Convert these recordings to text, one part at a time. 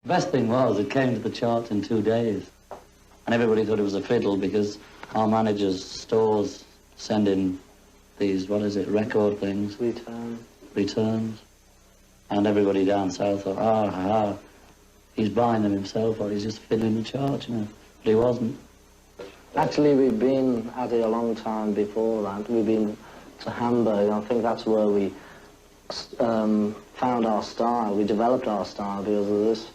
The best thing was, it came to the charts in 2 days. And everybody thought it was a fiddle because our managers' stores send in these, what is it, record things? Returns. And everybody down south thought, he's buying them himself or he's just fiddling the charts, you know. But he wasn't. Actually, we've been at it a long time before that. We've been to Hamburg. I think that's where we found our style. We developed our style because of this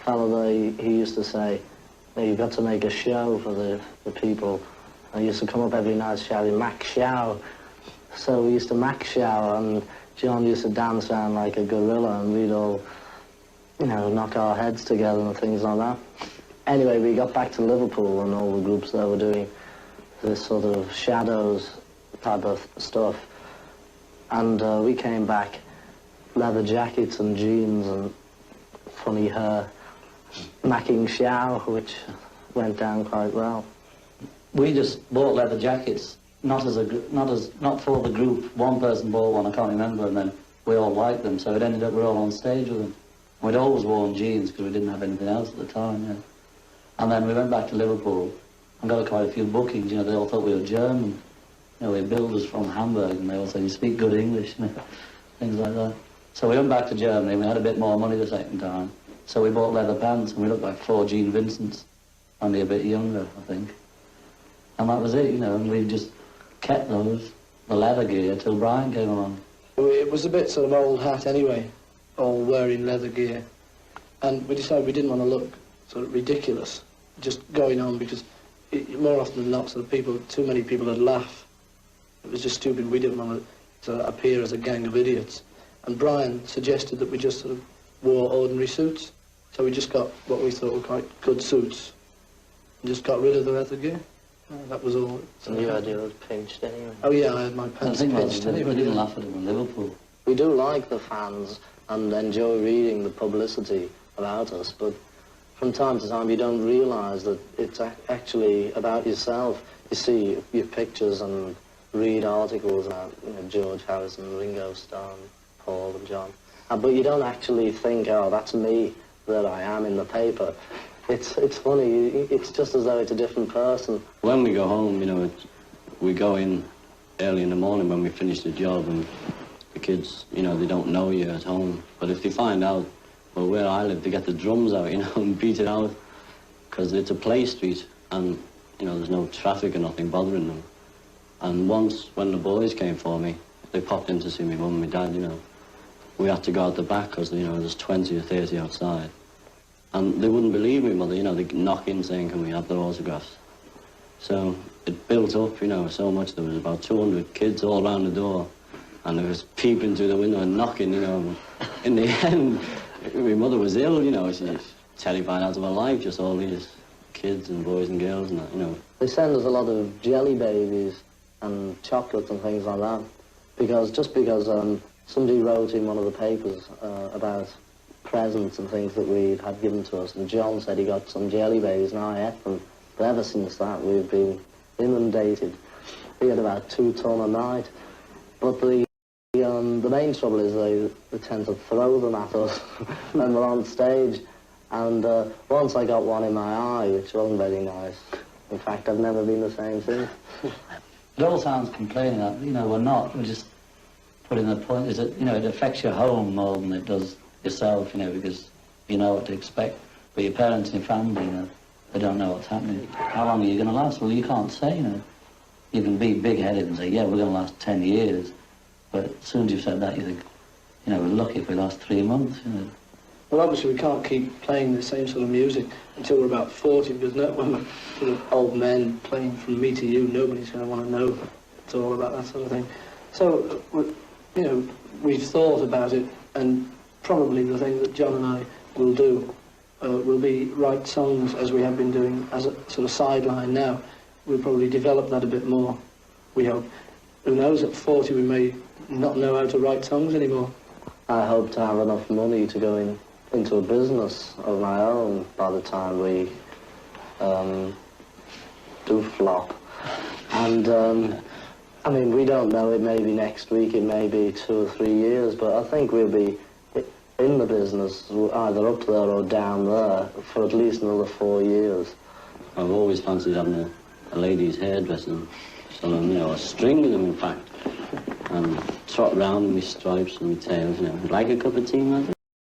fellow there. He used to say, you've got to make a show for the people. And he used to come up every night shouting, Mac Show. So we used to Mac Show, and John used to dance around like a gorilla, and we'd all, you know, knock our heads together and things like that. Anyway, we got back to Liverpool, and all the groups there were doing this sort of shadows type of stuff. And we came back, leather jackets and jeans and funny hair, macking show, which went down quite well. We just bought leather jackets, not for the group. One person bought one, I can't remember, and then we all liked them, so it ended up we're all on stage with them. We'd always worn jeans because we didn't have anything else at the time, yeah. And then we went back to Liverpool and got quite a few bookings, you know, they all thought we were German. You know, we had builders from Hamburg, and they all said, you speak good English, you know, things like that. So we went back to Germany, and we had a bit more money the second time. So we bought leather pants, and we looked like 4 Gene Vincents, only a bit younger, I think. And that was it, you know, and we just kept those, the leather gear, till Brian came along. It was a bit sort of old hat anyway, all wearing leather gear. And we decided we didn't want to look sort of ridiculous, just going on, because more often than not, sort of too many people would laugh. It was just stupid. We didn't want to appear as a gang of idiots. And Brian suggested that we just sort of wore ordinary suits. So we just got what we thought were quite good suits and just got rid of the leather gear. That was all. And you had yours pinched anyway. Oh yeah, I had my pants pinched anyway. We didn't laugh at them in Liverpool. We do like the fans and enjoy reading the publicity about us, but from time to time you don't realise that it's actually about yourself. You see your pictures and read articles about, you know, George Harrison, Ringo Starr, Paul and John. But you don't actually think, oh, that's me, that I am in the paper. It's funny, it's just as though it's a different person. When we go home, you know, we go in early in the morning when we finish the job, and the kids, you know, they don't know you at home. But if they find out, well, where I live, they get the drums out, you know, and beat it out, because it's a play street, and, you know, there's no traffic or nothing bothering them. And once, when the boys came for me, they popped in to see me mum and my dad, you know. We had to go out the back because, you know, there's 20 or 30 outside. And they wouldn't believe me, mother, you know, they'd knock in saying, can we have their autographs? So it built up, you know, so much. There was about 200 kids all around the door, and they was peeping through the window and knocking, you know. In the end, my mother was ill, you know, she was terrified out of her life, just all these kids and boys and girls and that, you know. They send us a lot of jelly babies and chocolates and things like that, because somebody wrote in one of the papers about presents and things that we had given to us, and John said he got some jelly babies, and I ate them. But ever since that, we've been inundated. We had about 2 ton a night. But the main trouble is they tend to throw them at us when we're on stage. And once I got one in my eye, which wasn't very nice. In fact, I've never been the same since. It all sounds complaining, you know, we're not. We're just putting the point is that, you know, it affects your home more than it does yourself, you know, because you know what to expect. But your parents and your family, you know, they don't know what's happening. How long are you going to last? Well, you can't say, you know. You can be big-headed and say, yeah, we're going to last 10 years. But as soon as you've said that, you think, you know, we're lucky if we last 3 months, you know. Well, obviously we can't keep playing the same sort of music until we're about 40, because when we're sort of old men playing From Me to You, nobody's going to want to know it's all about that sort of thing. So, you know, we've thought about it, and probably the thing that John and I will do will be write songs, as we have been doing as a sort of sideline now. We'll probably develop that a bit more, we hope. Who knows, at 40 we may not know how to write songs anymore. I hope to have enough money to go into a business of my own by the time we do flop. And I mean, we don't know, it may be next week, it may be 2 or 3 years, but I think we'll be in the business, either up there or down there, for at least another 4 years. I've always fancied having a lady's hairdressing salon, you know, a string of them, in fact, and trot round with my stripes and my tails, you know. Like a cup of tea, man?